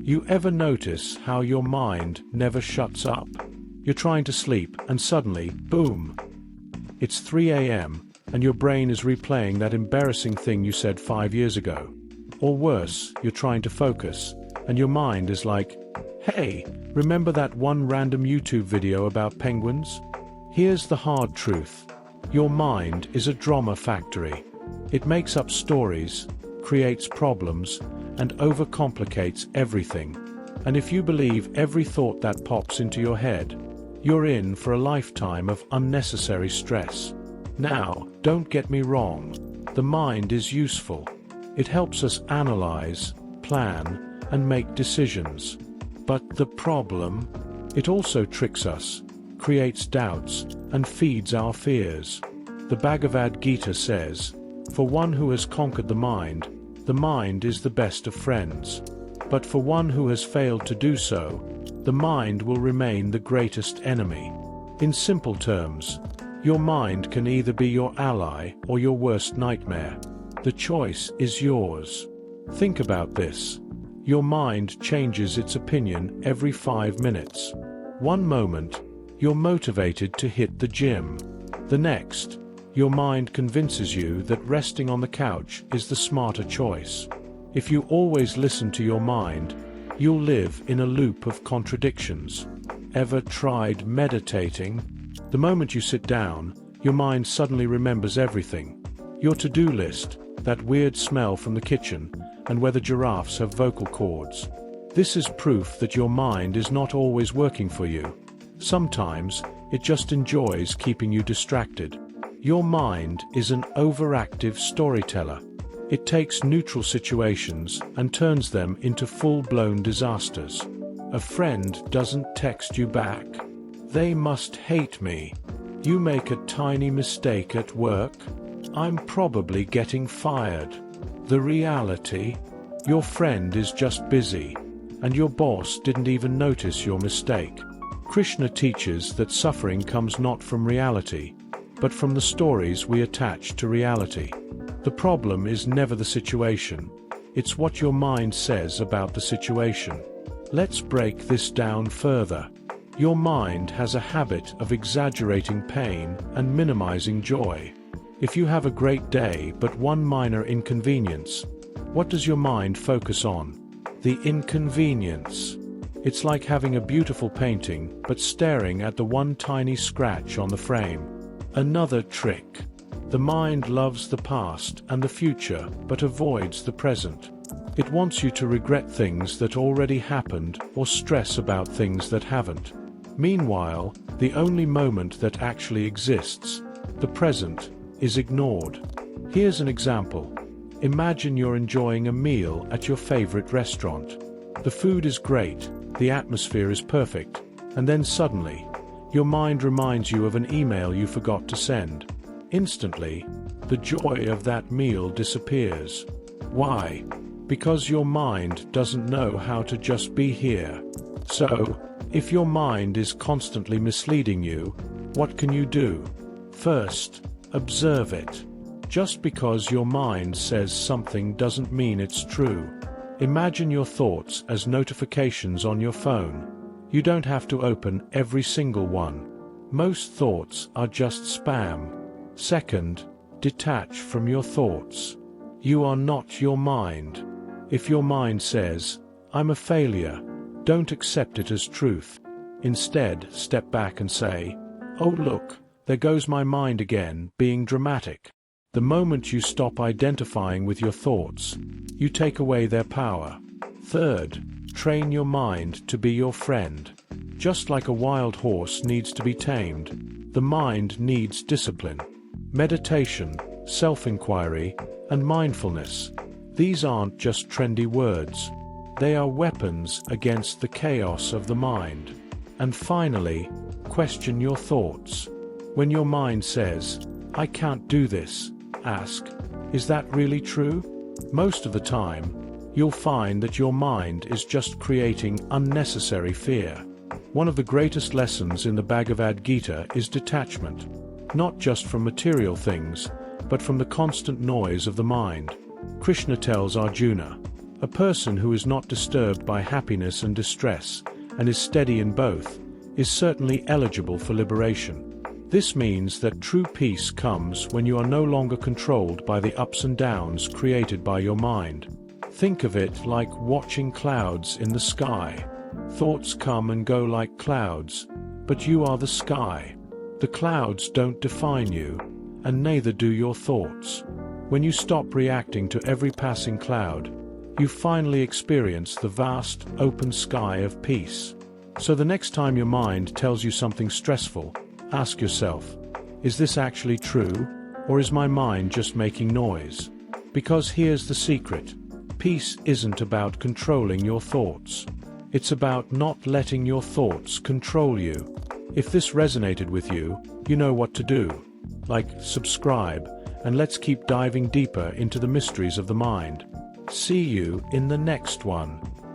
You ever notice how your mind never shuts up? You're trying to sleep and suddenly, boom! It's 3 a.m. and your brain is replaying that embarrassing thing you said 5 years ago. Or worse, you're trying to focus, and your mind is like, hey, remember that one random YouTube video about penguins? Here's the hard truth. Your mind is a drama factory. It makes up stories, creates problems, and overcomplicates everything. And if you believe every thought that pops into your head, you're in for a lifetime of unnecessary stress. Now, don't get me wrong. The mind is useful. It helps us analyze, plan, and make decisions. But the problem? It also tricks us, creates doubts, and feeds our fears. The Bhagavad Gita says, "For one who has conquered the mind is the best of friends. But for one who has failed to do so, the mind will remain the greatest enemy." In simple terms, your mind can either be your ally or your worst nightmare. The choice is yours. Think about this. Your mind changes its opinion every 5 minutes. One moment, you're motivated to hit the gym. The next, your mind convinces you that resting on the couch is the smarter choice. If you always listen to your mind, you'll live in a loop of contradictions. Ever tried meditating? The moment you sit down, your mind suddenly remembers everything. Your to-do list, that weird smell from the kitchen, and whether giraffes have vocal cords. This is proof that your mind is not always working for you. Sometimes, it just enjoys keeping you distracted. Your mind is an overactive storyteller. It takes neutral situations and turns them into full-blown disasters. A friend doesn't text you back. They must hate me. You make a tiny mistake at work. I'm probably getting fired. The reality? Your friend is just busy, and your boss didn't even notice your mistake. Krishna teaches that suffering comes not from reality, but from the stories we attach to reality. The problem is never the situation. It's what your mind says about the situation. Let's break this down further. Your mind has a habit of exaggerating pain and minimizing joy. If you have a great day but one minor inconvenience, what does your mind focus on? The inconvenience. It's like having a beautiful painting but staring at the one tiny scratch on the frame. Another trick. The mind loves the past and the future but avoids the present. It wants you to regret things that already happened or stress about things that haven't. Meanwhile, the only moment that actually exists, the present, is ignored. Here's an example. Imagine you're enjoying a meal at your favorite restaurant. The food is great, the atmosphere is perfect, and then suddenly, your mind reminds you of an email you forgot to send. Instantly, the joy of that meal disappears. Why? Because your mind doesn't know how to just be here. So, if your mind is constantly misleading you, what can you do? First, observe it. Just because your mind says something doesn't mean it's true. Imagine your thoughts as notifications on your phone. You don't have to open every single one. Most thoughts are just spam. Second, detach from your thoughts. You are not your mind. If your mind says, "I'm a failure," don't accept it as truth. Instead, step back and say, "Oh look, there goes my mind again, being dramatic." The moment you stop identifying with your thoughts, you take away their power. Third, train your mind to be your friend. Just like a wild horse needs to be tamed, the mind needs discipline. Meditation, self-inquiry, and mindfulness. These aren't just trendy words. They are weapons against the chaos of the mind. And finally, question your thoughts. When your mind says, "I can't do this," ask, "Is that really true?" Most of the time, you'll find that your mind is just creating unnecessary fear. One of the greatest lessons in the Bhagavad Gita is detachment. Not just from material things, but from the constant noise of the mind. Krishna tells Arjuna, A person who is not disturbed by happiness and distress, and is steady in both, is certainly eligible for liberation. This means that true peace comes when you are no longer controlled by the ups and downs created by your mind. Think of it like watching clouds in the sky. Thoughts come and go like clouds, but you are the sky. The clouds don't define you, and neither do your thoughts. When you stop reacting to every passing cloud, you finally experience the vast, open sky of peace. So the next time your mind tells you something stressful, ask yourself, is this actually true, or is my mind just making noise? Because here's the secret. Peace isn't about controlling your thoughts. It's about not letting your thoughts control you. If this resonated with you, you know what to do. Like, subscribe, and let's keep diving deeper into the mysteries of the mind. See you in the next one.